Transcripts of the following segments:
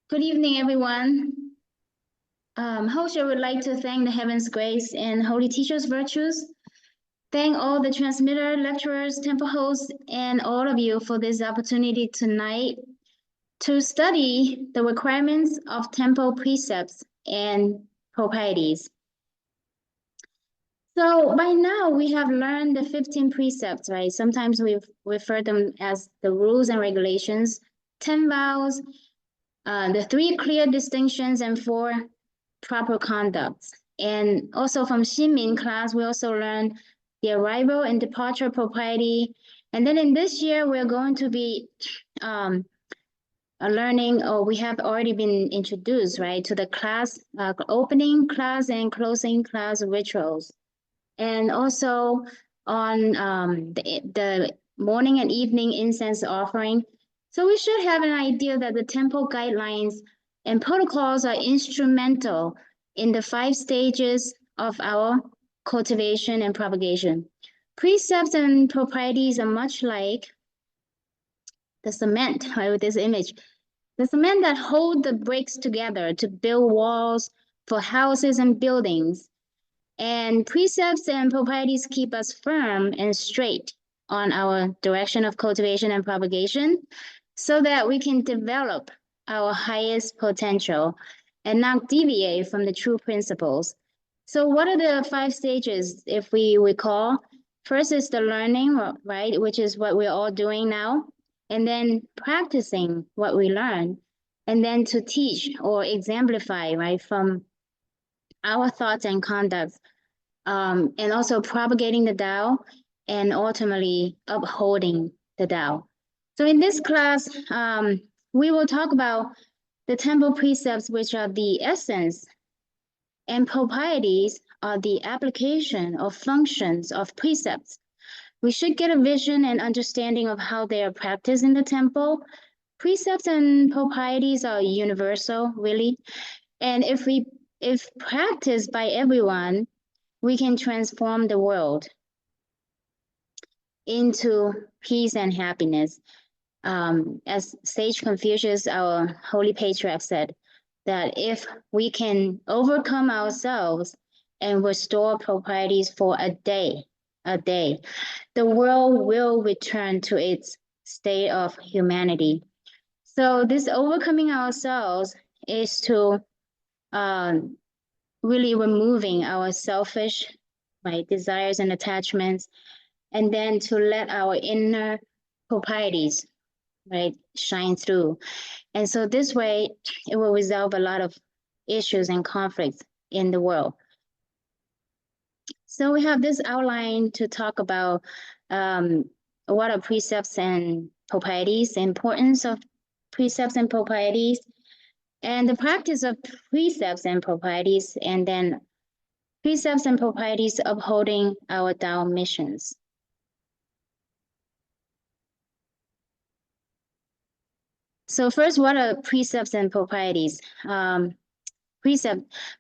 Good evening, everyone. Host, I would like to thank the Heaven's Grace and Holy Teacher's virtues. Thank all the transmitter, lecturers, temple hosts, and all of you for this opportunity tonight to study the requirements of temple precepts and proprieties. So by now we have learned the 15 precepts, right? Sometimes we refer them as the rules and regulations, 10 vows, the 3 clear distinctions, and 4 proper conducts. And also from XinMin class, we also learned the arrival and departure propriety. And then in this year, we're going to be learning, or we have already been introduced, right, to the class, opening class and closing class rituals. And also on the morning and evening incense offering. So we should have an idea that the temple guidelines and protocols are instrumental in the 5 stages of our cultivation and propagation. Precepts and proprieties are much like the cement, right, with this image. The cement that hold the bricks together to build walls for houses and buildings. And precepts and proprieties keep us firm and straight on our direction of cultivation and propagation so that we can develop our highest potential and not deviate from the true principles. So what are the 5 stages, if we recall? First is the learning, right, which is what we're all doing now, and then practicing what we learn, and then to teach or exemplify, right, from our thoughts and conducts, and also propagating the Tao and ultimately upholding the Tao. So in this class, we will talk about the temple precepts, which are the essence, and proprieties are the application or functions of precepts. We should get a vision and understanding of how they are practiced in the temple. Precepts and proprieties are universal, really. And if practiced by everyone, we can transform the world into peace and happiness. As Sage Confucius, our holy patriarch, said, that if we can overcome ourselves and restore proprieties for a day, the world will return to its state of humanity. So this overcoming ourselves is to really removing our selfish, right, desires and attachments, and then to let our inner proprieties, right, shine through. And so this way, it will resolve a lot of issues and conflicts in the world. So we have this outline to talk about what are precepts and proprieties, the importance of precepts and proprieties, and the practice of precepts and proprieties, and then precepts and proprieties upholding our Tao missions. So first, what are precepts and proprieties?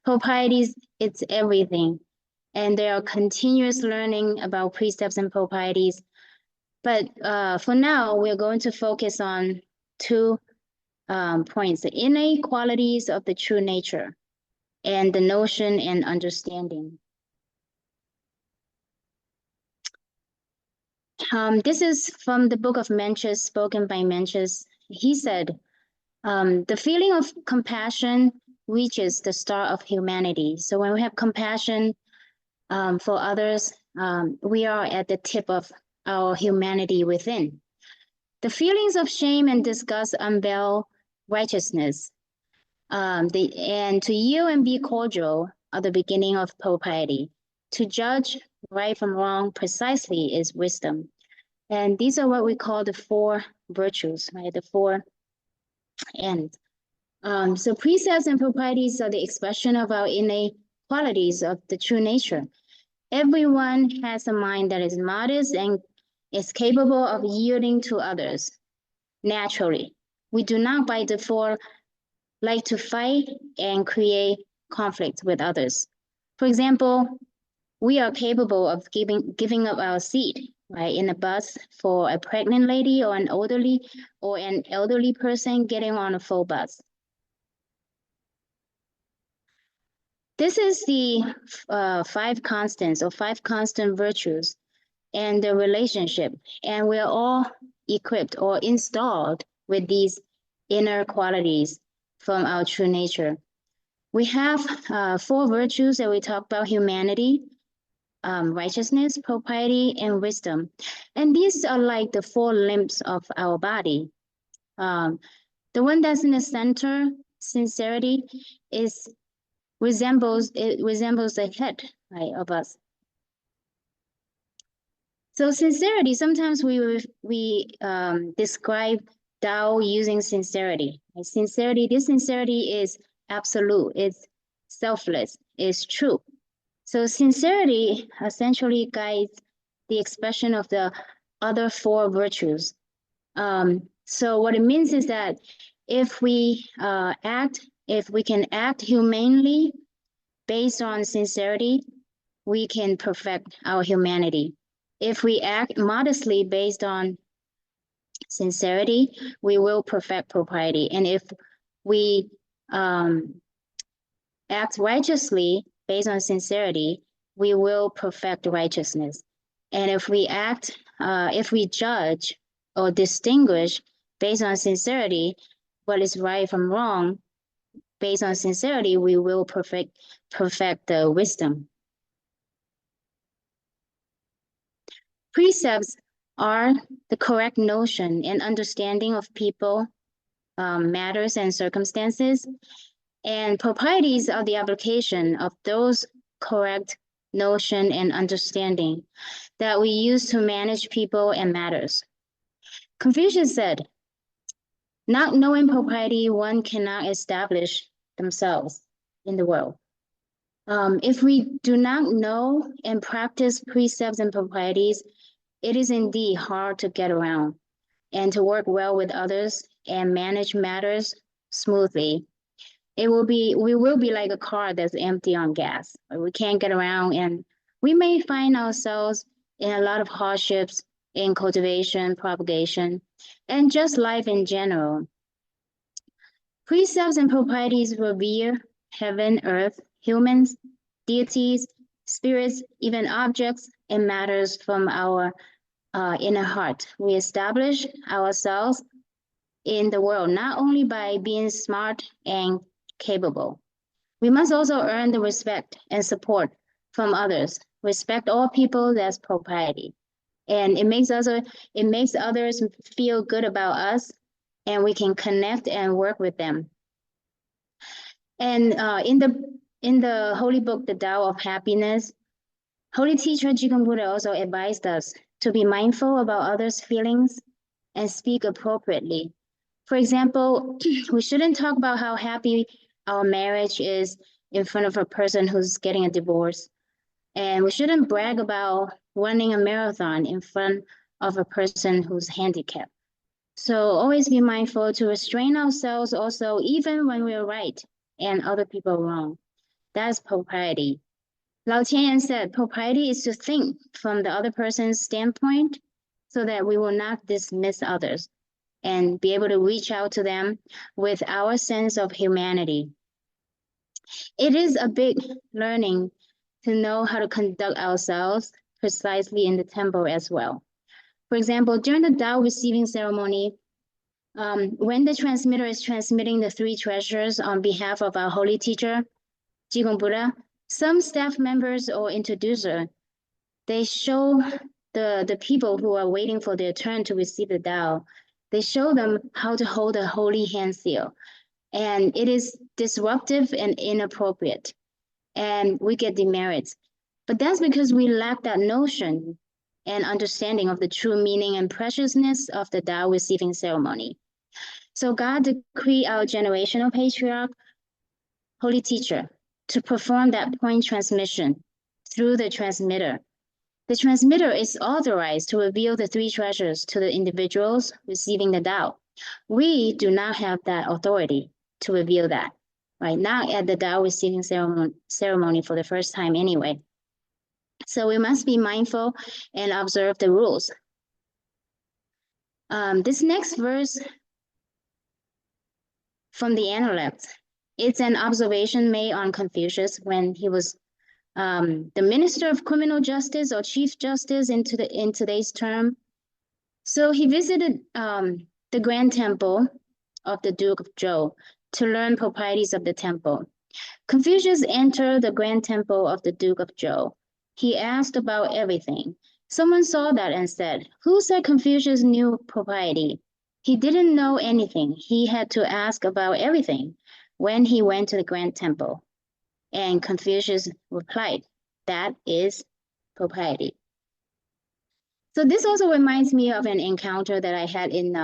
Proprieties, it's everything. And there are continuous learning about precepts and proprieties. But for now, we're going to focus on 2 points, the innate qualities of the true nature and the notion and understanding. This is from the book of Mencius, spoken by Mencius. He said, the feeling of compassion reaches the start of humanity. So when we have compassion for others, we are at the tip of our humanity within. The feelings of shame and disgust unveil righteousness. And to yield and be cordial are the beginning of propriety. To judge right from wrong precisely is wisdom. And these are what we call the 4 virtues, right? The 4 ends. So precepts and proprieties are the expression of our innate qualities of the true nature. Everyone has a mind that is modest and is capable of yielding to others naturally. We do not by default like to fight and create conflict with others. For example, we are capable of giving up our seat, right, in a bus for a pregnant lady or an elderly person getting on a full bus. This is the 5 constants or 5 constant virtues and the relationship. And we're all equipped or installed with these inner qualities from our true nature. We have 4 virtues that we talk about: humanity, righteousness, propriety, and wisdom. And these are like the 4 limbs of our body. The one that's in the center, sincerity, resembles the head, right, of us. So sincerity, sometimes we describe Tao using sincerity. Sincerity, this sincerity is absolute, it's selfless, it's true. So sincerity essentially guides the expression of the other 4 virtues. So what it means is that if we can act humanely based on sincerity, we can perfect our humanity. If we act modestly based on sincerity, we will perfect propriety. And if we act righteously based on sincerity, we will perfect righteousness. And if we judge or distinguish based on sincerity what is right from wrong, based on sincerity, we will perfect the wisdom. Precepts are the correct notion and understanding of people, matters, and circumstances. And proprieties are the application of those correct notion and understanding that we use to manage people and matters. Confucius said, "Not knowing propriety, one cannot establish themselves in the world." If we do not know and practice precepts and proprieties, it is indeed hard to get around and to work well with others and manage matters smoothly. We will be like a car that's empty on gas. We can't get around, and we may find ourselves in a lot of hardships in cultivation, propagation, and just life in general. Precepts and proprieties revere heaven, earth, humans, deities, spirits, even objects and matters from our inner heart. We establish ourselves in the world not only by being smart and capable. We must also earn the respect and support from others. Respect all people, that's propriety. And it makes others feel good about us, and we can connect and work with them. And in the holy book, The Tao of Happiness, Holy Teacher Jigong Buddha also advised us to be mindful about others' feelings and speak appropriately. For example, we shouldn't talk about how happy our marriage is in front of a person who's getting a divorce. And we shouldn't brag about running a marathon in front of a person who's handicapped. So always be mindful to restrain ourselves also, even when we're right and other people are wrong. That's propriety. Lao Tianyan said, propriety is to think from the other person's standpoint so that we will not dismiss others and be able to reach out to them with our sense of humanity. It is a big learning to know how to conduct ourselves precisely in the temple as well. For example, during the Tao receiving ceremony, when the transmitter is transmitting the 3 treasures on behalf of our holy teacher, Jigong Buddha, some staff members or introducer, they show the people who are waiting for their turn to receive the Tao, they show them how to hold a holy hand seal. And it is disruptive and inappropriate. And we get demerits. But that's because we lack that notion and understanding of the true meaning and preciousness of the Tao receiving ceremony. So God decreed our generational patriarch, holy teacher, to perform that point transmission through the transmitter. The transmitter is authorized to reveal the 3 treasures to the individuals receiving the Tao. We do not have that authority to reveal that, right? Not at the Tao receiving ceremony for the first time anyway. So we must be mindful and observe the rules. This next verse from the Analects It's an observation made on Confucius when he was the Minister of Criminal Justice or Chief Justice in today's term. So he visited the Grand Temple of the Duke of Zhou to learn proprieties of the temple. Confucius entered the Grand Temple of the Duke of Zhou. He asked about everything. Someone saw that and said, "Who said Confucius knew propriety?" He didn't know anything. He had to ask about everything when he went to the Grand Temple. And Confucius replied, "That is propriety." So this also reminds me of an encounter that I had in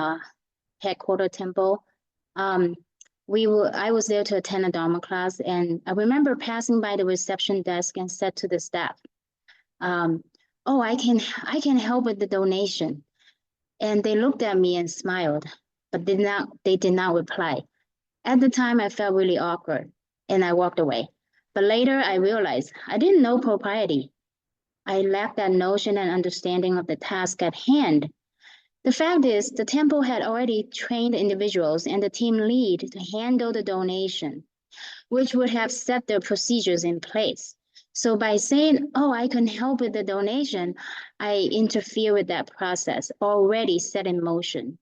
headquarter temple. I was there to attend a Dharma class, and I remember passing by the reception desk and said to the staff, "Oh, I can help with the donation." And they looked at me and smiled, but they did not reply. At the time, I felt really awkward, and I walked away. But later, I realized I didn't know propriety. I lacked that notion and understanding of the task at hand. The fact is, the temple had already trained individuals and the team lead to handle the donation, which would have set their procedures in place. So by saying, "Oh, I can help with the donation," I interfere with that process already set in motion,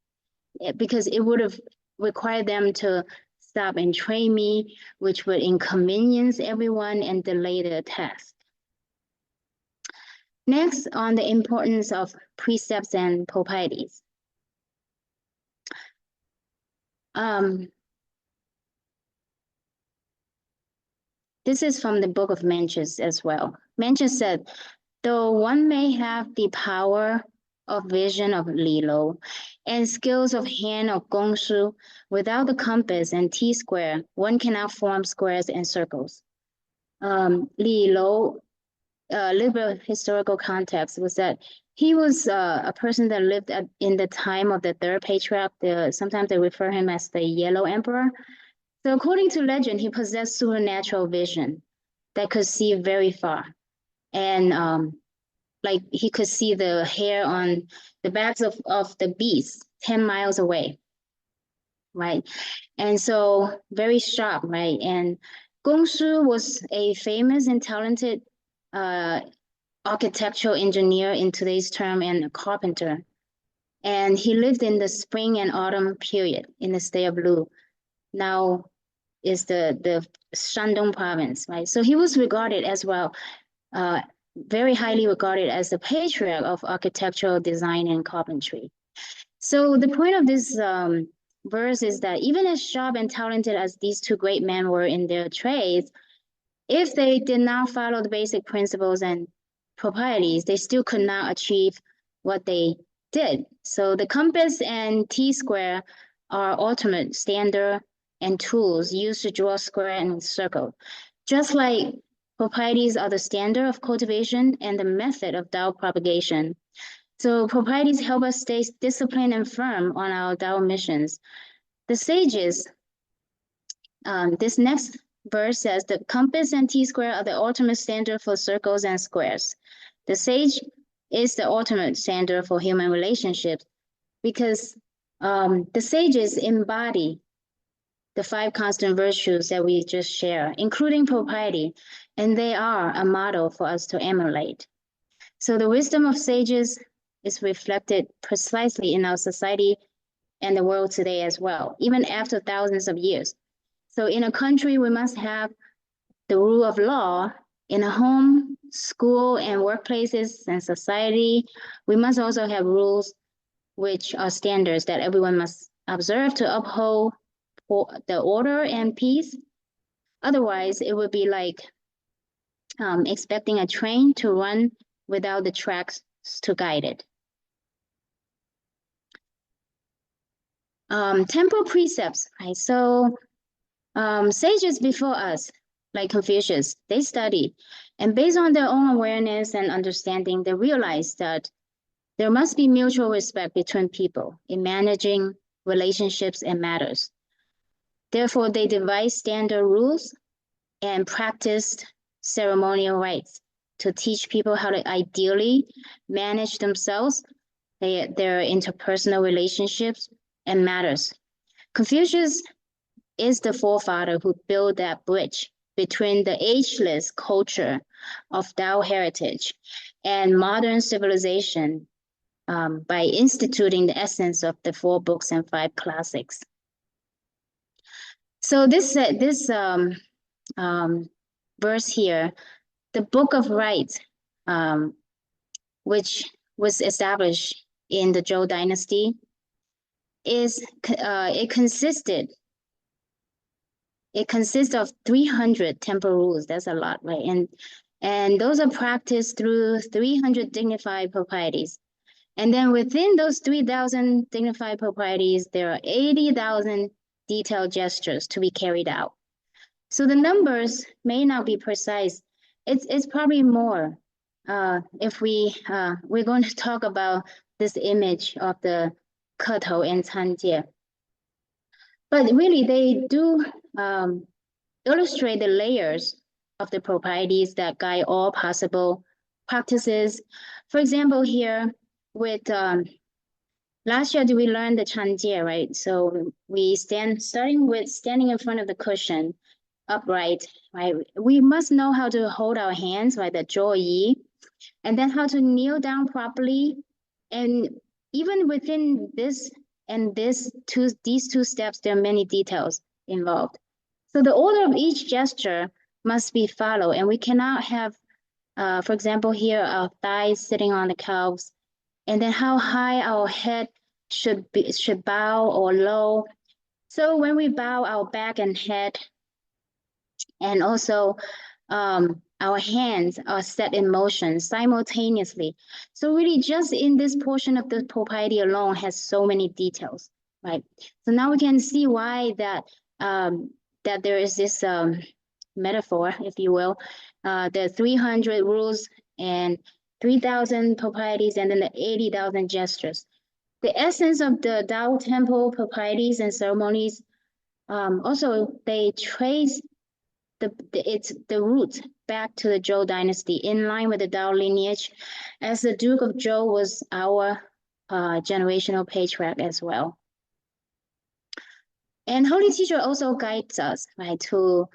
because it would have required them to stop and train me, which would inconvenience everyone and delay the task. Next, on the importance of precepts and proprieties. This is from the book of Mencius as well. Mencius said, "Though one may have the power of vision of Lilo and skills of hand of Gongshu, without the compass and T-square, one cannot form squares and circles." Lilo, liberal historical context was that he was a person that lived in the time of the third patriarch. Sometimes they refer him as the Yellow Emperor. So according to legend, he possessed supernatural vision that could see very far. And like he could see the hair on the backs of the beasts 10 miles away, right? And so very sharp, right? And Gongshu was a famous and talented architectural engineer in today's term and a carpenter. And he lived in the spring and autumn period in the state of Lu. Now is the Shandong province, right? So he was regarded as well, very highly regarded as the patriarch of architectural design and carpentry. So the point of this verse is that even as sharp and talented as these two great men were in their trades, if they did not follow the basic principles and proprieties, they still could not achieve what they did. So the compass and T-square are ultimate standard and tools used to draw square and circle. Just like proprieties are the standard of cultivation and the method of Tao propagation. So proprieties help us stay disciplined and firm on our Tao missions. The sages, this next verse says, "The compass and T-square are the ultimate standard for circles and squares." The sage is the ultimate standard for human relationships because the sages embody the 5 constant virtues that we just shared, including propriety, and they are a model for us to emulate. So the wisdom of sages is reflected precisely in our society and the world today as well, even after thousands of years. So in a country, we must have the rule of law. In a home, school, and workplaces and society, we must also have rules which are standards that everyone must observe to uphold the order and peace. Otherwise, it would be like expecting a train to run without the tracks to guide it. Temple precepts, right? So sages before us, like Confucius, they studied, and based on their own awareness and understanding, they realized that there must be mutual respect between people in managing relationships and matters. Therefore, they devised standard rules and practiced ceremonial rites to teach people how to ideally manage themselves, their interpersonal relationships, and matters. Confucius is the forefather who built that bridge between the ageless culture of Tao heritage and modern civilization by instituting the essence of the 4 books and 5 classics. So this verse here, the Book of Rites, which was established in the Zhou dynasty, it consists of 300 temple rules. That's a lot, right? And those are practiced through 300 dignified proprieties. And then within those 3,000 dignified proprieties, there are 80,000 detailed gestures to be carried out. So the numbers may not be precise. It's probably more. If we're going to talk about this image of the ketou and canjie. But really, they do illustrate the layers of the proprieties that guide all possible practices. For example, here with last year, we learned the canjie, right? So we starting with standing in front of the cushion, upright, right? We must know how to hold our hands, right? The zhou yi, and then how to kneel down properly. And even within this and these two steps, there are many details involved. So the order of each gesture must be followed, and we cannot have, for example, here our thighs sitting on the calves, and then how high our head should bow or low. So when we bow our back and head, and also our hands are set in motion simultaneously. So really just in this portion of the propriety alone has so many details, right? So now we can see why that there is this metaphor, if you will, the 300 rules and 3,000 proprieties and then the 80,000 gestures. The essence of the Tao temple proprieties and ceremonies, also they trace the roots back to the Zhou dynasty in line with the Tao lineage, as the Duke of Zhou was our generational patriarch as well. And Holy Teacher also guides us, right, to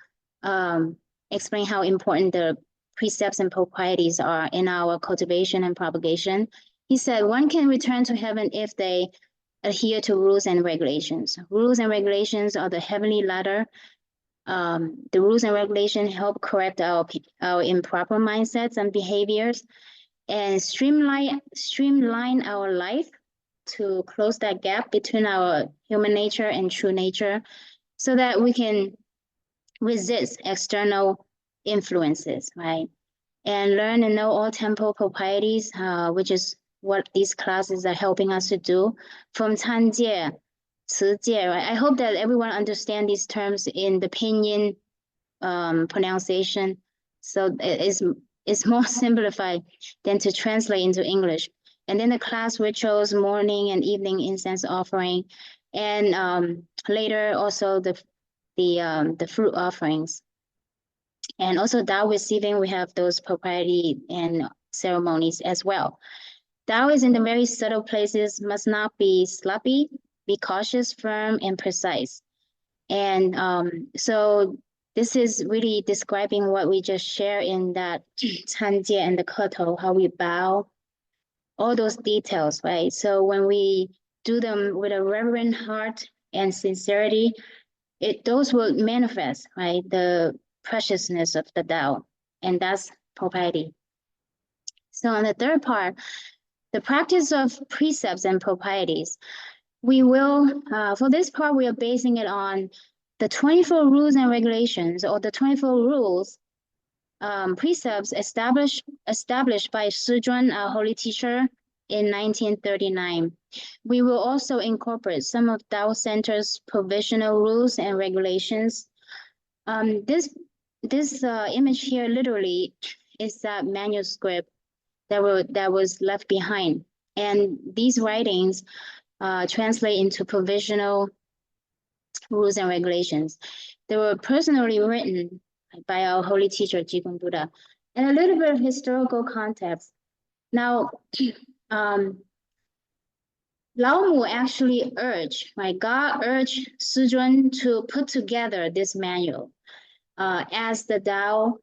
explain how important the precepts and proprieties are in our cultivation and propagation. He said, one can return to heaven if they adhere to rules and regulations. Rules and regulations are the heavenly ladder. The rules and regulations help correct our improper mindsets and behaviors and streamline our life to close that gap between our human nature and true nature so that we can resist external influences, right? And learn and know all temple proprieties, which is what these classes are helping us to do, from canjie, cijie, right? I hope that everyone understands these terms in the pinyin pronunciation. So it's more simplified than to translate into English. And then the class rituals, morning and evening incense offering, and later also the fruit offerings. And also Tao receiving, we have those propriety and ceremonies as well. Tao is in the very subtle places, must not be sloppy, be cautious, firm, and precise. And so this is really describing what we just shared in that canjie and the ketou, how we bow, all those details, right? So when we do them with a reverent heart and sincerity, those will manifest, right? The preciousness of the Tao, and that's propriety. So on the third part, the practice of precepts and proprieties, we will, for this part, we are basing it on the 24 rules and regulations, or the 24 rules, precepts established by Shizhuan, our holy teacher, in 1939. We will also incorporate some of Tao Center's provisional rules and regulations. This image here literally is that manuscript that was left behind. And these writings translate into provisional rules and regulations. They were personally written by our holy teacher, Jigong Buddha. And a little bit of historical context. Now, Lao Mu actually urged, right? God urged Suzhun to put together this manual as the Tao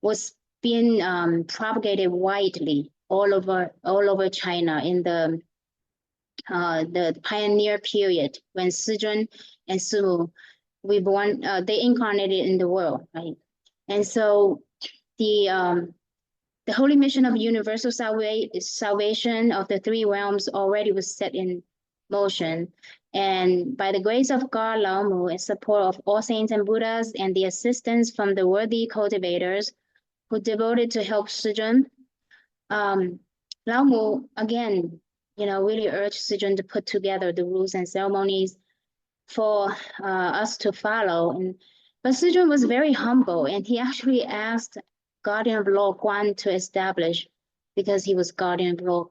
was being propagated widely all over China in the pioneer period when Suzhun and Sumu they incarnated in the world, right? And so the holy mission of universal salvation of the three realms already was set in motion. And by the grace of God, Lao Mu, in support of all saints and Buddhas, and the assistance from the worthy cultivators who devoted to help Suzhun, Lao Mu, again, really urged Suzhun to put together the rules and ceremonies for us to follow. But Suzhun was very humble, and he actually asked Guardian of Law Guan to establish, because he was Guardian of Law,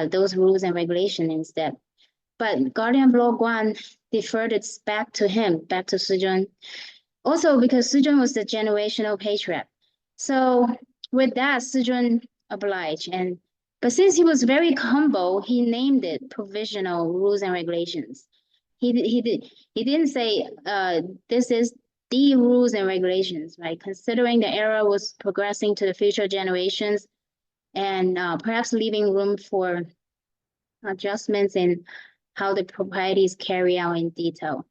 those rules and regulations instead. But Guardian of Law Guan deferred it back to him, back to Suzhun. Also because Suzhun was the generational patriarch. So with that, Suzhun obliged. But since he was very humble, he named it Provisional Rules and Regulations. He didn't say this is the rules and regulations, right? Considering the era was progressing to the future generations, and perhaps leaving room for adjustments in how the proprieties carry out in detail.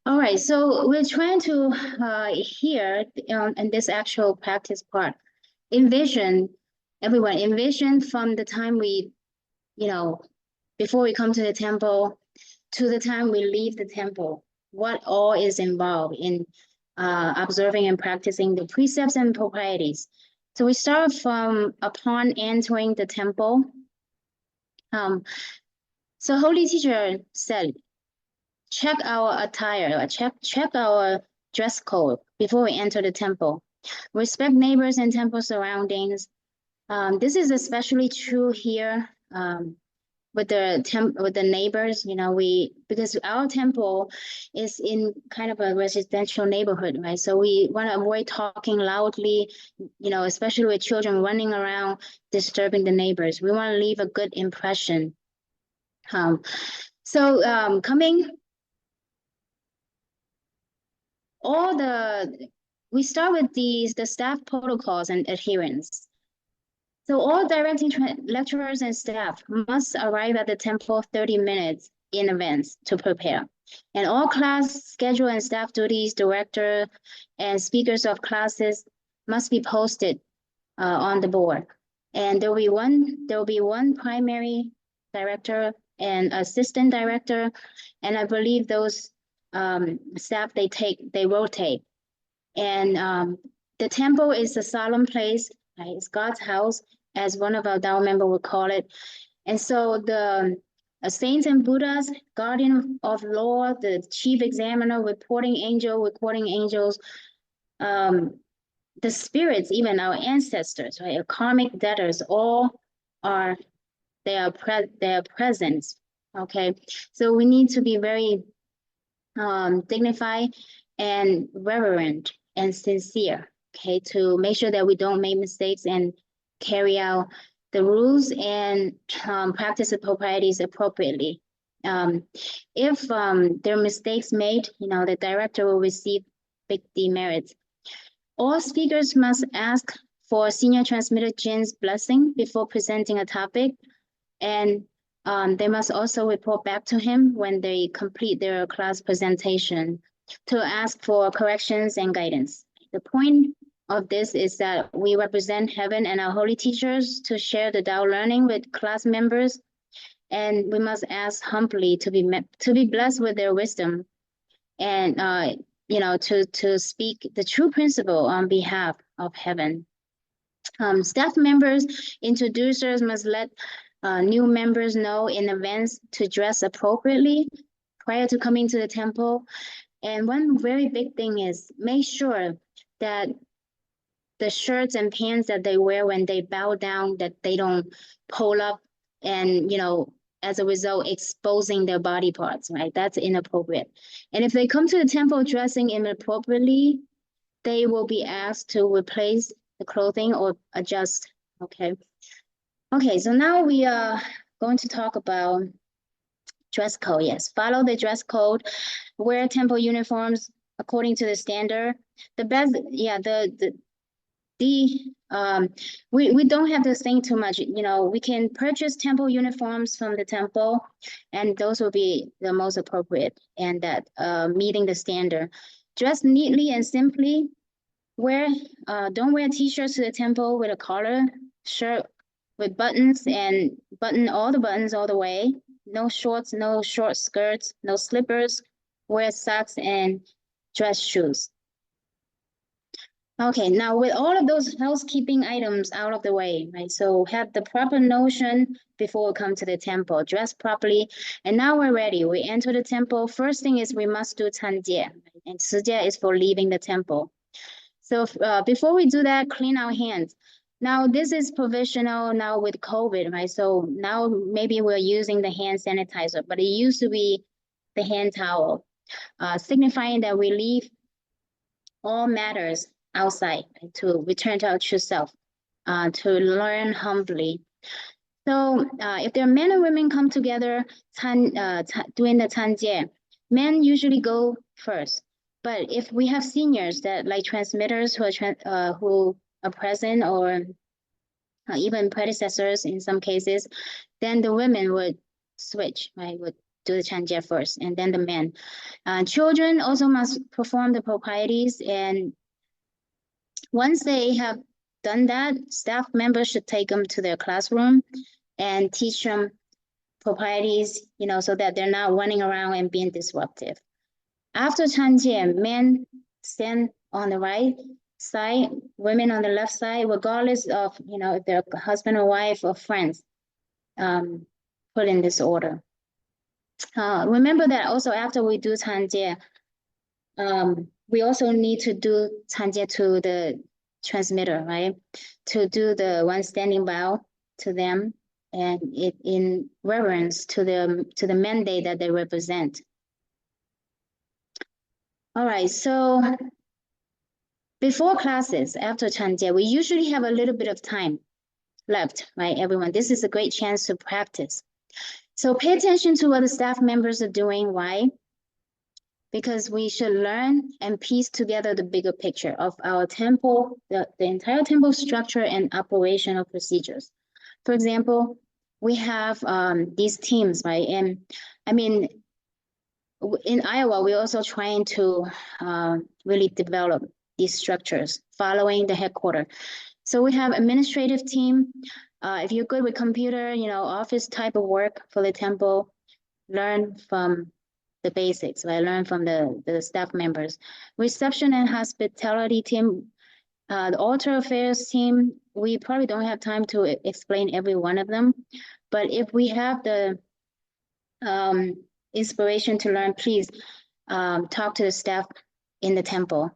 All right, so we're trying to here in this actual practice part, everyone envision from the time we, before we come to the temple to the time we leave the temple, what all is involved in observing and practicing the precepts and proprieties. So we start from upon entering the temple. So Holy Teacher said, check our attire, check our dress code before we enter the temple. Respect neighbors and temple surroundings. This is especially true here with the neighbors. Because our temple is in kind of a residential neighborhood, right? So we want to avoid talking loudly, especially with children running around disturbing the neighbors. We want to leave a good impression. We start with the staff protocols and adherence. So all directing lecturers and staff must arrive at the temple 30 minutes in advance to prepare. And all class schedule and staff duties, director and speakers of classes must be posted on the board. And there will be one primary director and assistant director. And I believe those staff, they rotate. And the temple is a solemn place, right? It's God's house, as one of our Tao members would call it. And so the saints and Buddhas, guardian of law, the chief examiner, recording angels, the spirits, even our ancestors, right? Our karmic debtors, all are present. Okay, so we need to be very dignified and reverent and sincere, okay, to make sure that we don't make mistakes and carry out the rules and practice the proprieties appropriately. If there are mistakes made, the director will receive big demerits. All speakers must ask for senior transmitter Jin's blessing before presenting a topic, and they must also report back to him when they complete their class presentation to ask for corrections and guidance. The point of this is that we represent heaven and our holy teachers to share the Tao learning with class members, and we must ask humbly to be blessed with their wisdom, and to speak the true principle on behalf of heaven. Staff members, introducers must let new members know in advance to dress appropriately prior to coming to the temple. And one very big thing is make sure that the shirts and pants that they wear when they bow down, that they don't pull up and, as a result, exposing their body parts, right? That's inappropriate. And if they come to the temple dressing inappropriately, they will be asked to replace the clothing or adjust, okay? Okay, so now we going to talk about dress code. Yes, follow the dress code, wear temple uniforms according to the standard. The best, yeah, we don't have to think too much. You know, we can purchase temple uniforms from the temple, and those will be the most appropriate and that meeting the standard. Dress neatly and simply. Don't wear t-shirts to the temple with a collar, shirt with buttons and button all the buttons all the way. No shorts, no short skirts, no slippers. Wear socks and dress shoes. Okay, now with all of those housekeeping items out of the way, right? So have the proper notion before we come to the temple, dress properly. And now we're ready. We enter the temple. First thing is we must do 参戒, and 持戒 is for leaving the temple. So before we do that, clean our hands. Now this is provisional now with COVID, right? So now maybe we're using the hand sanitizer, but it used to be the hand towel, signifying that we leave all matters outside, right, to return to our true self, to learn humbly. So if there are men and women come together doing the 参戒, men usually go first. But if we have seniors that like transmitters who are present, or even predecessors in some cases, then the women would switch, right? Would do the 参戒 first, and then the men. Children also must perform the proprieties, and once they have done that, staff members should take them to their classroom and teach them proprieties, you know, so that they're not running around and being disruptive. After 参戒, men stand on the right side, women on the left side, regardless of, you know, if they're husband or wife or friends, put in this order. Remember that also after we do 参戒, we also need to do 参戒 to the transmitter, right? To do the one standing bow to them, and it in reverence to the mandate that they represent. All right, so before classes, after 参戒, we usually have a little bit of time left, right, everyone? This is a great chance to practice. So pay attention to what the staff members are doing. Why? Because we should learn and piece together the bigger picture of our temple, the entire temple structure and operational procedures. For example, we have these teams, right? And I mean, in Iowa, we're also trying to really develop these structures following the headquarters. So we have administrative team. If you're good with computer, you know, office type of work for the temple, learn from the basics, right? Learn from the staff members. Reception and hospitality team, the altar affairs team, we probably don't have time to explain every one of them, but if we have the inspiration to learn, please talk to the staff in the temple.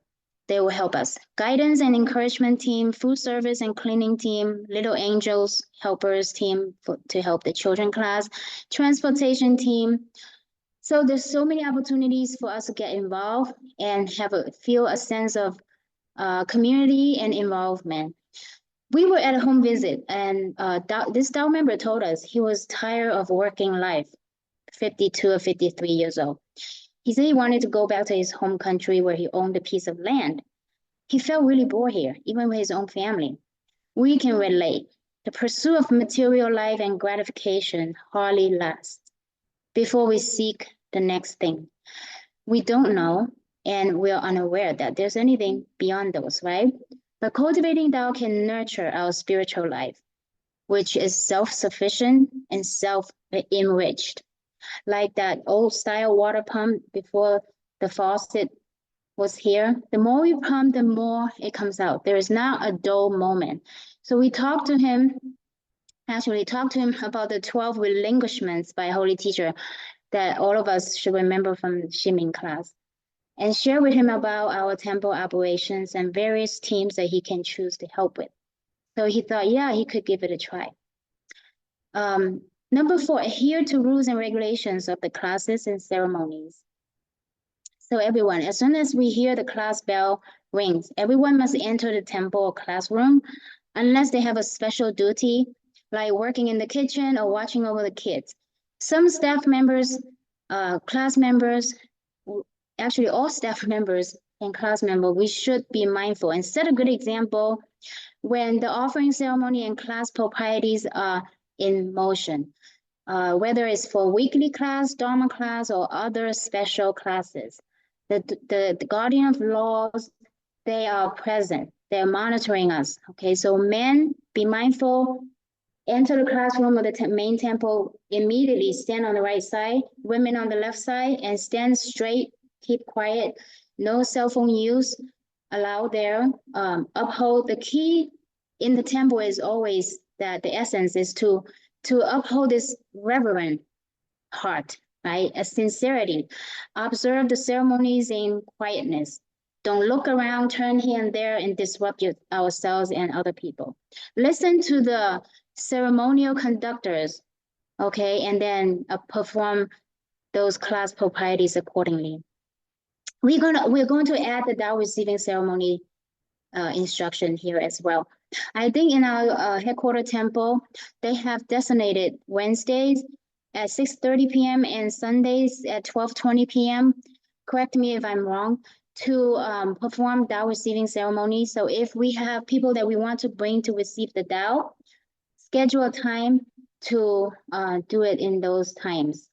They will help us. Guidance and encouragement team, food service and cleaning team, little angels helpers team to help the children class, transportation team. So there's so many opportunities for us to get involved and feel a sense of community and involvement. We were at a home visit, and this Dao member told us he was tired of working life, 52 or 53 years old. He said he wanted to go back to his home country where he owned a piece of land. He felt really bored here, even with his own family. We can relate. The pursuit of material life and gratification hardly lasts before we seek the next thing. We don't know, and we're unaware that there's anything beyond those, right? But cultivating Tao can nurture our spiritual life, which is self-sufficient and self-enriched. Like that old style water pump before the faucet was here. The more we pump, the more it comes out. There is not a dull moment. So we talked to him about the 12 relinquishments by Holy Teacher that all of us should remember from XinMin class, and share with him about our temple operations and various teams that he can choose to help with. So he thought, yeah, he could give it a try. Number 4, adhere to rules and regulations of the classes and ceremonies. So everyone, as soon as we hear the class bell rings, everyone must enter the temple or classroom unless they have a special duty. like working in the kitchen or watching over the kids. Some staff members, class members, actually all staff members and class members, we should be mindful and set a good example when the offering ceremony and class proprieties are in motion, whether it's for weekly class, Dharma class, or other special classes. The guardian of laws, they are present. They're monitoring us. Okay, so men, be mindful. Enter the classroom of the main temple, immediately stand on the right side, women on the left side, and stand straight, keep quiet, no cell phone use allowed there. Uphold the key in the temple is always that the essence is to uphold this reverent heart, right? A sincerity. Observe the ceremonies in quietness. Don't look around, turn here and there, and disrupt ourselves and other people. Listen to the ceremonial conductors, okay, and then perform those class proprieties accordingly. We're going to add the Tao receiving ceremony instruction here as well. I think in our headquarter temple, they have designated Wednesdays at 6:30 p.m. and Sundays at 12:20 p.m. Correct me if I'm wrong, to perform Tao receiving ceremony. So if we have people that we want to bring to receive the Tao, schedule a time to do it in those times.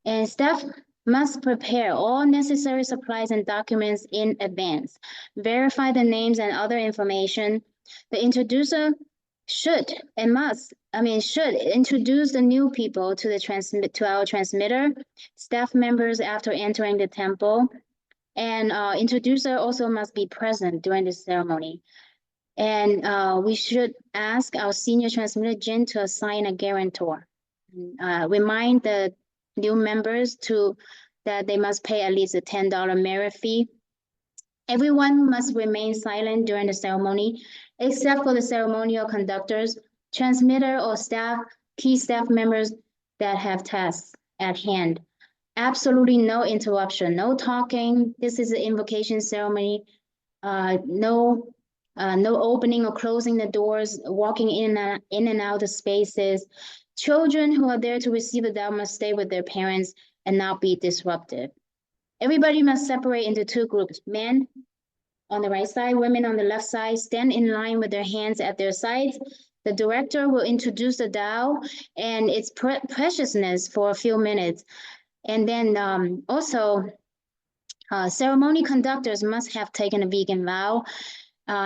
And staff must prepare all necessary supplies and documents in advance. Verify the names and other information. The introducer should introduce the new people to our transmitter, staff members after entering the temple. And introducer also must be present during the ceremony. And we should ask our senior transmitter, Jin, to assign a guarantor. Remind the new members that they must pay at least a $10 merit fee. Everyone must remain silent during the ceremony, except for the ceremonial conductors, transmitter, or key staff members that have tasks at hand. Absolutely no interruption, no talking. This is an invocation ceremony. No opening or closing the doors, walking in and out of spaces. Children who are there to receive the Tao must stay with their parents and not be disruptive. Everybody must separate into two groups. Men on the right side, women on the left side, stand in line with their hands at their sides. The director will introduce the Tao and its preciousness for a few minutes. And then also, ceremony conductors must have taken a vegan vow.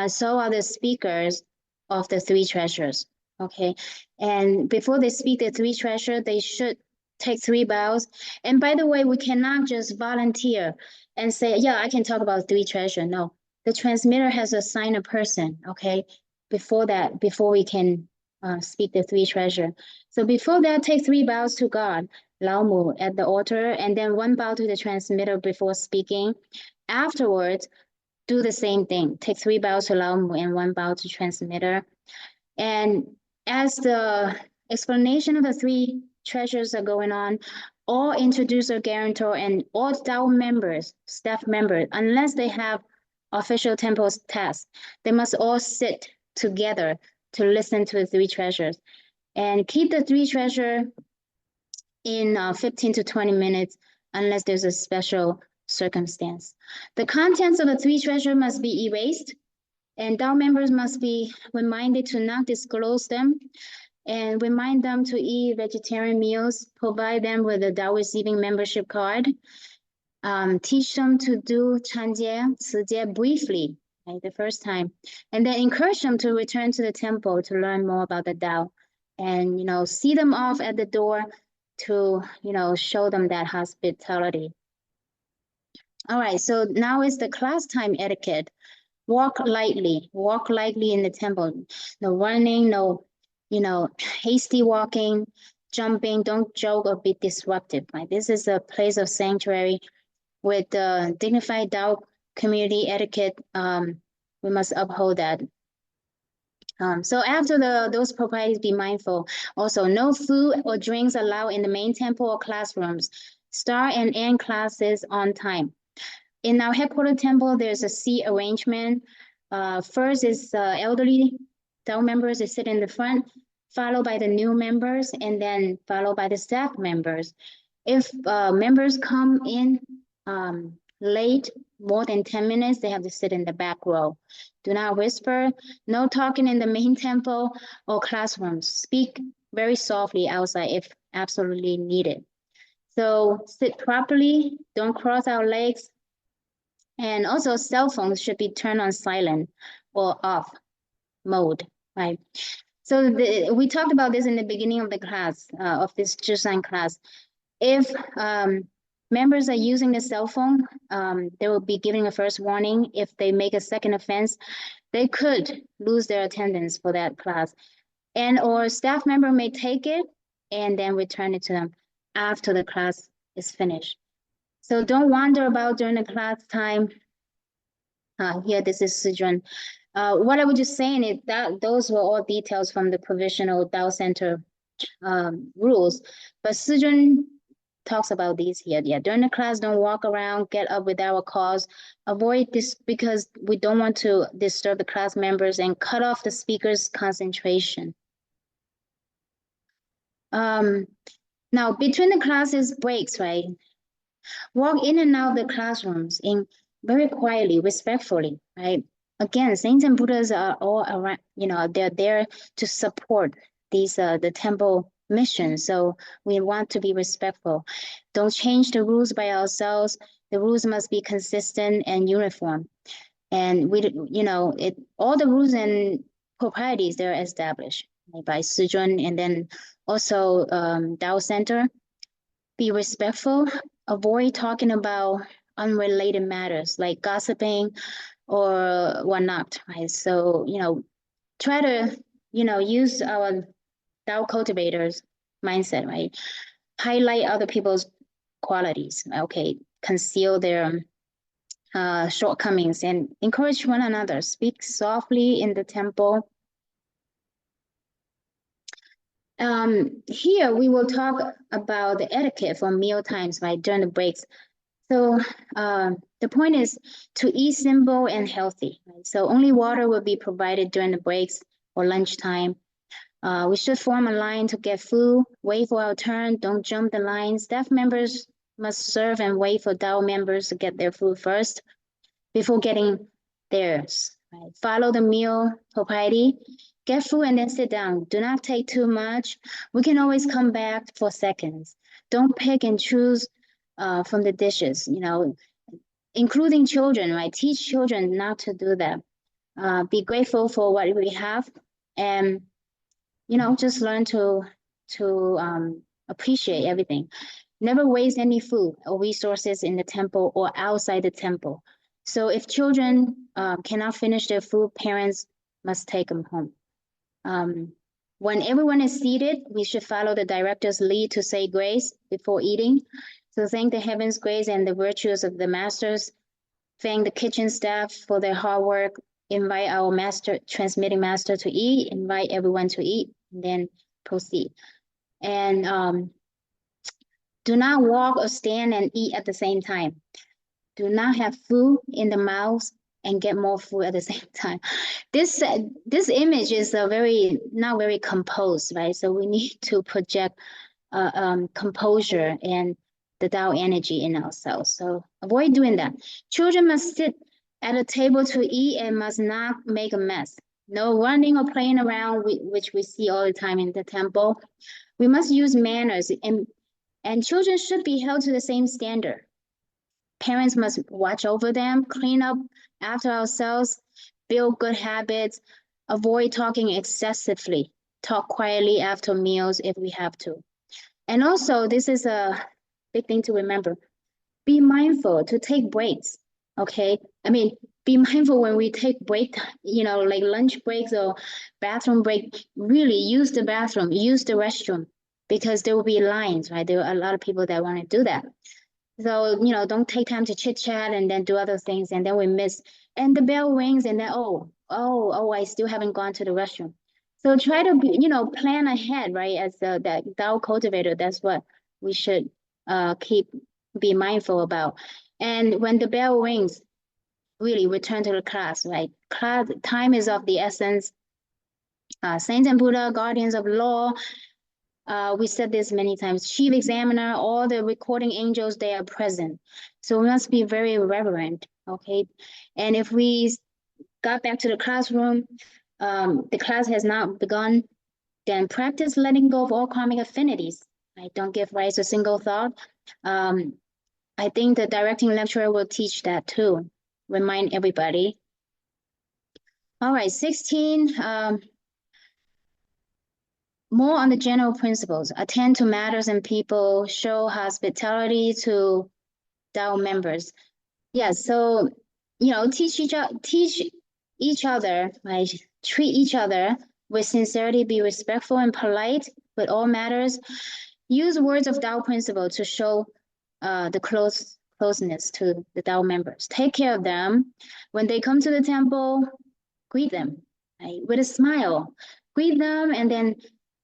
So are the speakers of the three treasures. Okay, and before they speak the three treasures, they should take 3 vows. And by the way, we cannot just volunteer and say, yeah, I can talk about 3 treasures. No, the transmitter has assigned a person, okay, before we can speak the 3 treasures. So before that, take 3 vows to God, Lao Mu, at the altar, and then 1 vow to the transmitter before speaking. Afterwards, do the same thing. Take 3 vows to Lao Mu and 1 vow to transmitter. And as the explanation of the 3 treasures are going on, all introducer, guarantor, and all Tao members, staff members, unless they have official temple tasks, they must all sit together to listen to the 3 treasures. And keep the 3 treasures in 15 to 20 minutes, unless there's a special circumstance. The contents of the 3 treasures must be erased, and Tao members must be reminded to not disclose them, and remind them to eat vegetarian meals, provide them with a Tao receiving membership card, teach them to do Chanjie, Cijie briefly, right, the first time, and then encourage them to return to the temple to learn more about the Tao, and, see them off at the door to, show them that hospitality. All right, so now is the class time etiquette. Walk lightly in the temple. No running, no, hasty walking, jumping. Don't joke or be disruptive, right? This is a place of sanctuary with dignified Tao community etiquette. We must uphold that. So after those proprieties, be mindful. Also, no food or drinks allowed in the main temple or classrooms. Start and end classes on time. In our headquarters temple, there's a seat arrangement. First is elderly Tao members that sit in the front. followed by the new members, and then followed by the staff members. If members come in late, more than 10 minutes, they have to sit in the back row. Do not whisper, no talking in the main temple or classrooms. Speak very softly outside if absolutely needed. So sit properly, don't cross our legs. And also cell phones should be turned on silent or off mode, right? So we talked about this in the beginning of the class, of this ZhiShan class. If members are using the cell phone, they will be giving a first warning. If they make a second offense, they could lose their attendance for that class. And or staff member may take it and then return it to them after the class is finished. So don't wander about during the class time. Here, this is ZhiShan. What I was just saying is that those were all details from the provisional Dao Center rules, but ZhiShan talks about these here. Yeah, during the class, don't walk around, get up without a cause. Avoid this because we don't want to disturb the class members and cut off the speaker's concentration. Now, between the classes breaks, right? Walk in and out of the classrooms in very quietly, respectfully, right? Again, saints and Buddhas are all around, they're there to support these the temple mission. So we want to be respectful. Don't change the rules by ourselves. The rules must be consistent and uniform. And all the rules and proprieties, they're established by ZhiShan, and then also Dao Center. Be respectful. Avoid talking about unrelated matters like gossiping or whatnot, right? So, try to, use our Dao cultivators mindset, right? Highlight other people's qualities, okay? Conceal their shortcomings and encourage one another. Speak softly in the temple. Here we will talk about the etiquette for meal times, right, during the breaks. So the point is to eat simple and healthy, right? So only water will be provided during the breaks or lunchtime. We should form a line to get food, wait for our turn, don't jump the line. Staff members must serve and wait for Dao members to get their food first before getting theirs, right? Follow the meal propriety. Get food and then sit down. Do not take too much. We can always come back for seconds. Don't pick and choose from the dishes, including children, right? Teach children not to do that. Be grateful for what we have and, just learn to appreciate everything. Never waste any food or resources in the temple or outside the temple. So if children cannot finish their food, parents must take them home. When everyone is seated, we should follow the director's lead to say grace before eating. So thank the heavens, grace, and the virtues of the masters. Thank the kitchen staff for their hard work. Invite our transmitting master to eat. Invite everyone to eat, and then proceed. And do not walk or stand and eat at the same time. Do not have food in the mouth and get more food at the same time. This image is not very composed, right? So we need to project composure and the Tao energy in ourselves. So avoid doing that. Children must sit at a table to eat and must not make a mess. No running or playing around, which we see all the time in the temple. We must use manners, and children should be held to the same standard. Parents must watch over them, clean up after ourselves, build good habits, avoid talking excessively, talk quietly after meals if we have to. And also, this is a big thing to remember. Be mindful to take breaks, okay? I mean, be mindful when we take break, like lunch breaks or bathroom break, really use the bathroom, use the restroom, because there will be lines, right? There are a lot of people that want to do that. So, don't take time to chit chat and then do other things, and then we miss. And the bell rings, and then, I still haven't gone to the restroom. So try to be, plan ahead, right? As that Tao cultivator, that's what we should be mindful about. And when the bell rings, really return to the class, right? Class time is of the essence. Saints and Buddha, guardians of law. We said this many times. Chief examiner, all the recording angels, they are present. So we must be very reverent, okay? And if we got back to the classroom, the class has not begun, then practice letting go of all karmic affinities. Right? Don't give rise to a single thought. I think the directing lecturer will teach that too. Remind everybody. All right, 16. More on the general principles. Attend to matters and people. Show hospitality to Dao members. Yeah, so teach each other, right? Treat each other with sincerity. Be respectful and polite with all matters. Use words of Dao principle to show the closeness to the Dao members. Take care of them. When they come to the temple, greet them, right? With a smile. Greet them and then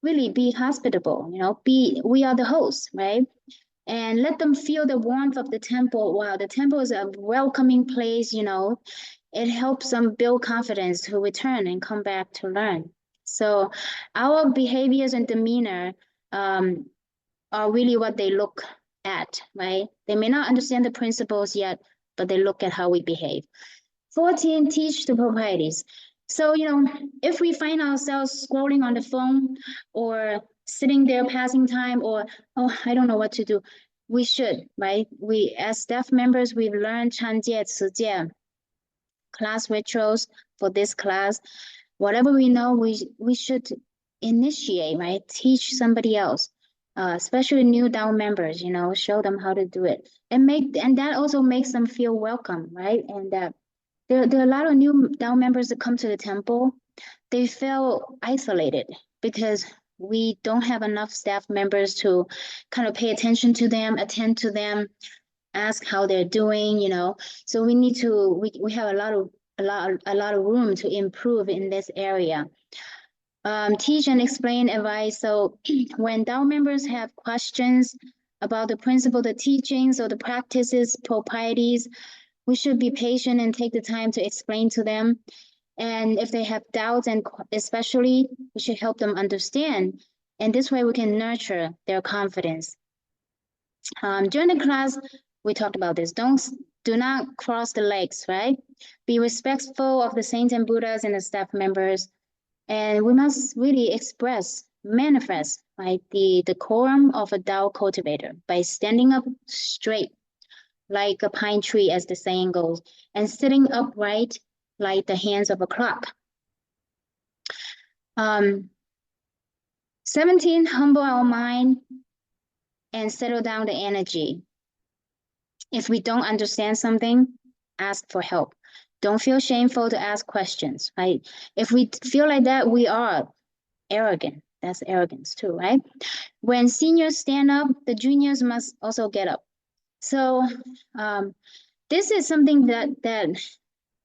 really be hospitable, we are the hosts, right? And let them feel the warmth of the temple. Wow, the temple is a welcoming place, it helps them build confidence to return and come back to learn. So our behaviors and demeanor are really what they look at, right? They may not understand the principles yet, but they look at how we behave. 14, teach the proprieties. So, if we find ourselves scrolling on the phone or sitting there passing time or, oh, I don't know what to do, we should, right? We, as staff members, we've learned 禅戒, 持戒, class rituals for this class. Whatever we know, we should initiate, right? Teach somebody else, especially new Dao members, show them how to do it. And that also makes them feel welcome, right? And there are a lot of new Dao members that come to the temple. They feel isolated because we don't have enough staff members to kind of pay attention to them, attend to them, ask how they're doing, So we need to, we have a lot of room to improve in this area. Teach and explain advice. So when Dao members have questions about the principle, the teachings, or the practices, proprieties, we should be patient and take the time to explain to them. And if they have doubts, and especially, we should help them understand. And this way we can nurture their confidence. During the class, we talked about this. Do not cross the legs, right? Be respectful of the saints and Buddhas and the staff members. And we must really manifest, right, the decorum of a Dao cultivator by standing up straight like a pine tree, as the saying goes, and sitting upright like the hands of a clock. 17, humble our mind and settle down the energy. If we don't understand something, ask for help. Don't feel shameful to ask questions, right? If we feel like that, we are arrogant. That's arrogance too, right? When seniors stand up, the juniors must also get up. So this is something that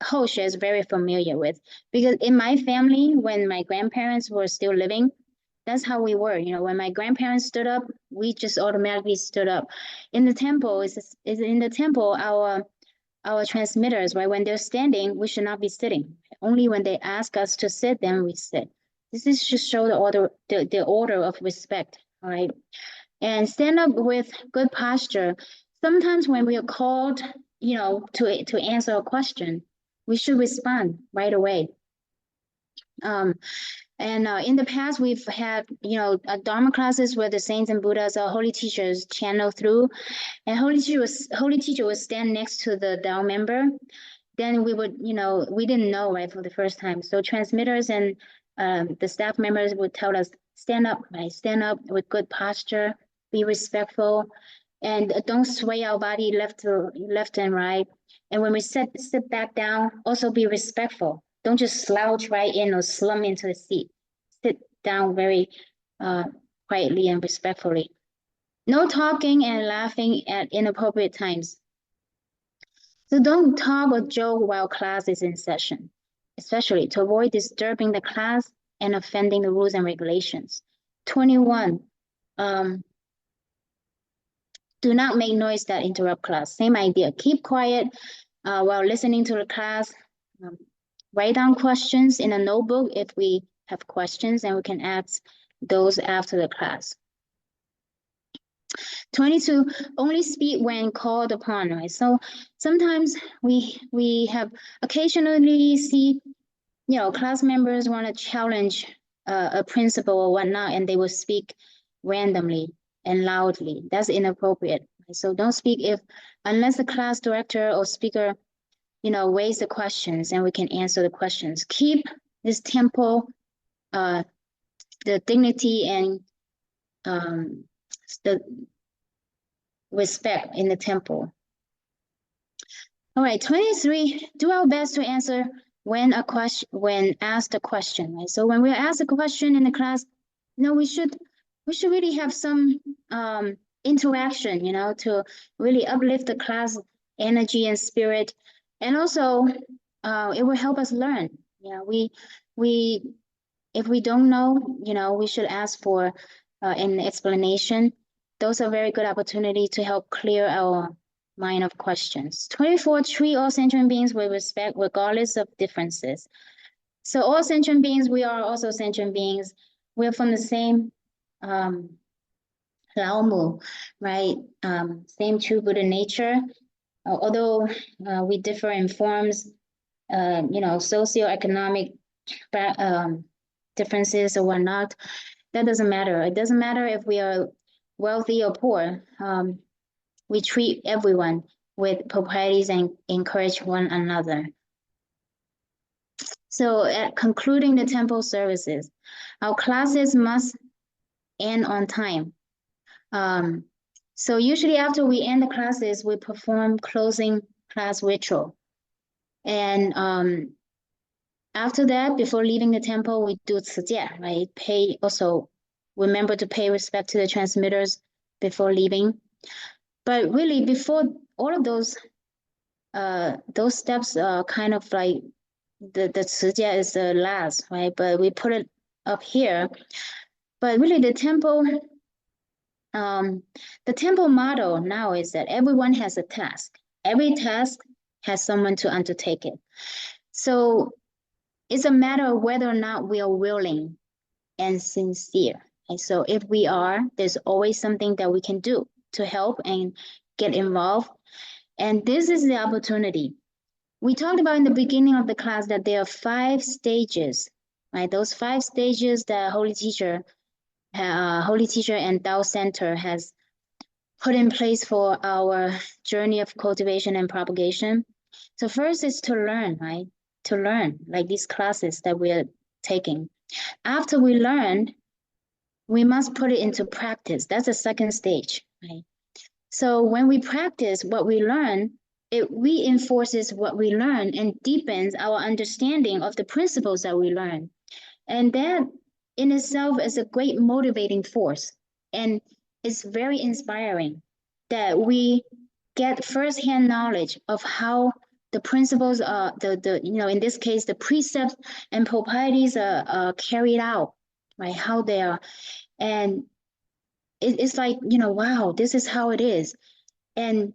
Hosha is very familiar with, because in my family, when my grandparents were still living, that's how we were. When my grandparents stood up, we just automatically stood up. In the temple, our transmitters, right? When they're standing, we should not be sitting. Only when they ask us to sit, then we sit. This is to show the order of respect, all right? And stand up with good posture. Sometimes when we are called, to answer a question, we should respond right away. In the past, we've had, Dharma classes where the saints and Buddhas or holy teachers channel through, and holy teacher would stand next to the Dao member. Then we would, we didn't know, right, for the first time. So transmitters and the staff members would tell us, stand up, right? Stand up with good posture, be respectful, and don't sway our body left and right. And when we sit back down, also be respectful. Don't just slouch right in or slump into the seat. Sit down very quietly and respectfully. No talking and laughing at inappropriate times. So don't talk or joke while class is in session, especially to avoid disturbing the class and offending the rules and regulations. 21, do not make noise that interrupt class. Same idea, keep quiet while listening to the class. Write down questions in a notebook if we have questions, and we can ask those after the class. 22, only speak when called upon, right? So sometimes we have occasionally see, class members want to challenge a principal or whatnot, and they will speak randomly and loudly. That's inappropriate. Right? So don't speak unless the class director or speaker, raise the questions and we can answer the questions. Keep this tempo, the dignity and the respect in the temple. All right, 23, do our best to answer when asked a question, right? So when we're asked a question in the class, we should really have some interaction, to really uplift the class energy and spirit. And also, it will help us learn. If we don't know, we should ask for an explanation. Those are very good opportunity to help clear our mind of questions. 24, treat all sentient beings with respect regardless of differences. So all sentient beings, we are also sentient beings. We're from the same Laomu, right? Same true Buddha nature. Although we differ in forms, socioeconomic differences or whatnot, that doesn't matter. It doesn't matter if we are wealthy or poor. We treat everyone with proprieties and encourage one another. So at concluding the temple services, our classes must end on time. So usually after we end the classes, we perform closing class ritual. And after that, before leaving the temple, we do ZhiShan, right? Also remember to pay respect to the transmitters before leaving. But really, before all of those steps are kind of like the ZhiShan is the last, right? But we put it up here. But really, the temple motto now is that everyone has a task. Every task has someone to undertake it. So it's a matter of whether or not we are willing and sincere. And so if we are, there's always something that we can do to help and get involved. And this is the opportunity. We talked about in the beginning of the class that there are 5 stages, right? Those 5 stages that Holy Teacher and Tao Center has put in place for our journey of cultivation and propagation. So first is to learn, right? To learn, like these classes that we're taking. After we learn, we must put it into practice. That's the second stage, right? So when we practice what we learn, it reinforces what we learn and deepens our understanding of the principles that we learn. And that in itself is a great motivating force. And it's very inspiring that we get firsthand knowledge of how the principles are, in this case, the precepts and proprieties are carried out, right? How they are. And it's like, wow, this is how it is. And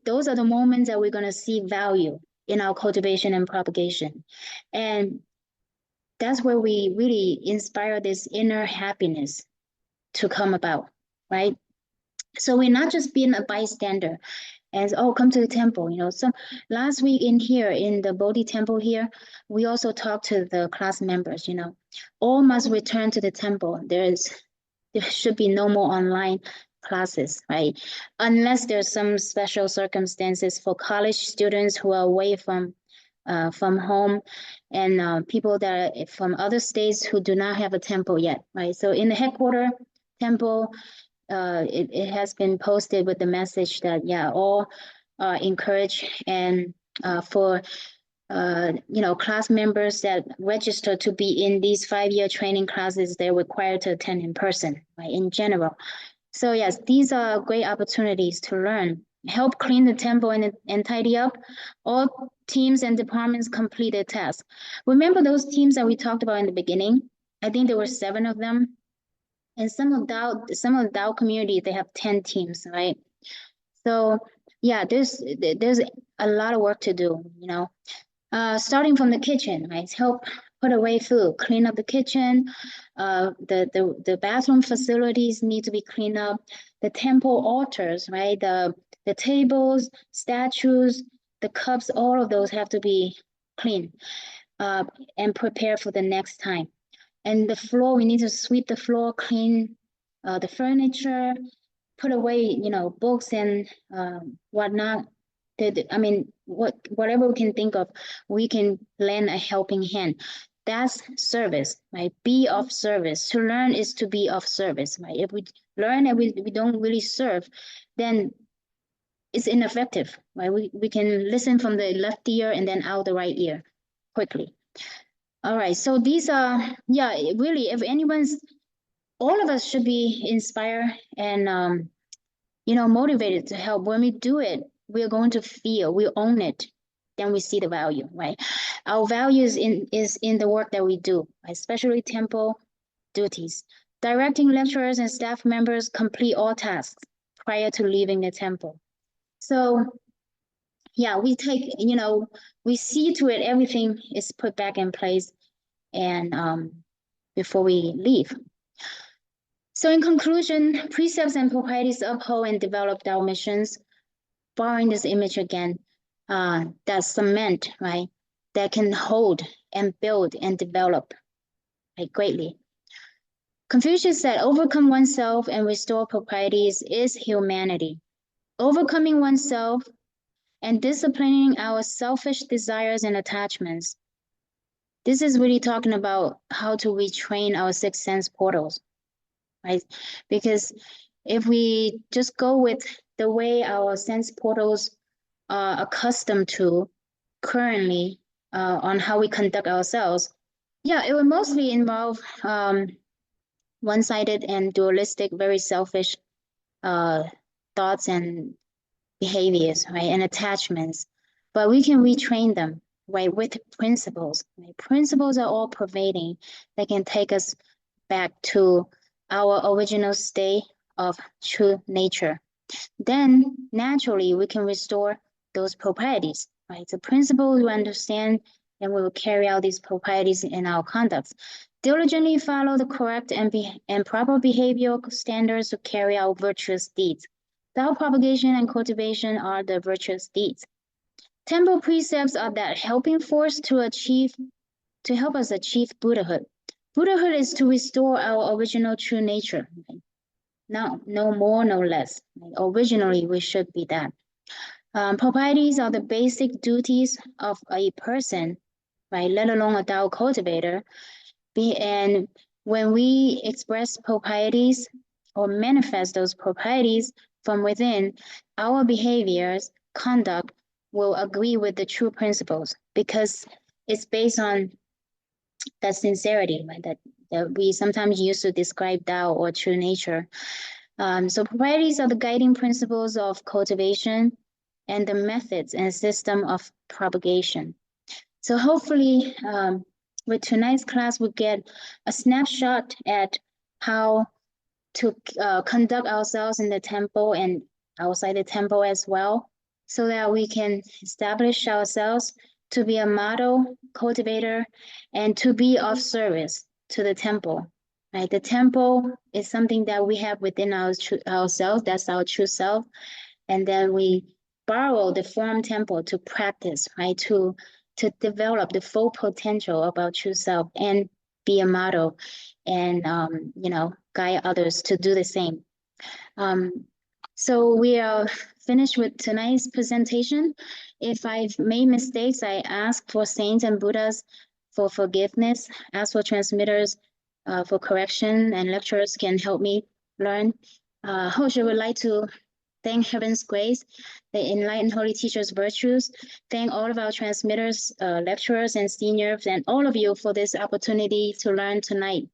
those are the moments that we're going to see value in our cultivation and propagation. And that's where we really inspire this inner happiness to come about, right? So we're not just being a bystander as, come to the temple, So last week in the Bodhi temple here, we also talked to the class members, all must return to the temple. There should be no more online classes, right? Unless there's some special circumstances for college students who are away from home and people that are from other states who do not have a temple yet, right? So in the headquarter temple, it has been posted with the message that, all encourage and for class members that register to be in these 5-year training classes, they're required to attend in person, right, in general. So yes, these are great opportunities to learn. Help clean the temple and tidy up. All teams and departments complete their tasks. Remember those teams that we talked about in the beginning? I think there were 7 of them. And some of the Tao community, they have 10 teams, right? So yeah, there's a lot of work to do, starting from the kitchen, right? Help put away food, clean up the kitchen, the bathroom facilities need to be cleaned up, the temple altars, right? The tables, statues, the cups, all of those have to be clean and prepared for the next time. And the floor, we need to sweep the floor, clean the furniture, put away, you know, books and whatnot. I mean, whatever we can think of, we can lend a helping hand. That's service, right? Be of service. To learn is to be of service, right? If we learn and we don't really serve, then it's ineffective, right? We can listen from the left ear and then out the right ear quickly. All right, so these are, yeah, really, if anyone's, all of us should be inspired and, you know, motivated to help. When we do it, we're going to feel, we own it, then we see the value, right? Our value is in the work that we do, especially temple duties. Directing lecturers and staff members complete all tasks prior to leaving the temple. So yeah, we take, you know, we see to it everything is put back in place and before we leave. So in conclusion, precepts and proprieties uphold and develop our missions. Borrowing this image again, that cement, right, that can hold and build and develop, right, greatly. Confucius said, overcome oneself and restore proprieties is humanity. Overcoming oneself and disciplining our selfish desires and attachments. This is really talking about how to retrain our six sense portals, right? Because if we just go with the way our sense portals are accustomed to currently on how we conduct ourselves, yeah, it would mostly involve one-sided and dualistic, very selfish thoughts and behaviors, right, and attachments. But we can retrain them, right, with principles. Right? Principles are all pervading. They can take us back to our original state of true nature. Then naturally we can restore those proprieties, right? The principles we understand, and we will carry out these proprieties in our conducts. Diligently follow the correct and proper behavioral standards to carry out virtuous deeds. Self-propagation and cultivation are the virtuous deeds. Temple precepts are that helping force to help us achieve Buddhahood. Buddhahood is to restore our original true nature. Right? No more, no less. Right? Originally, we should be that. Proprieties are the basic duties of a person, right? Let alone a Tao cultivator. And when we express proprieties or manifest those proprieties from within, our behaviors, conduct will agree with the true principles because it's based on that sincerity, right? That we sometimes use to describe Tao or true nature. So proprieties are the guiding principles of cultivation and the methods and system of propagation. So hopefully with tonight's class, we'll get a snapshot at how to conduct ourselves in the temple and outside the temple as well, so that we can establish ourselves to be a model cultivator and to be of service to the temple. Right? The temple is something that we have within ourselves, that's our true self. And then we borrow the form temple to practice, right? To develop the full potential of our true self and be a model and, you know, guide others to do the same. So we are finished with tonight's presentation. If I've made mistakes, I ask for saints and Buddhas for forgiveness, ask for transmitters for correction, and lecturers can help me learn. Hosha would like to thank Heaven's grace, the enlightened holy teacher's virtues. Thank all of our transmitters, lecturers, and seniors, and all of you for this opportunity to learn tonight.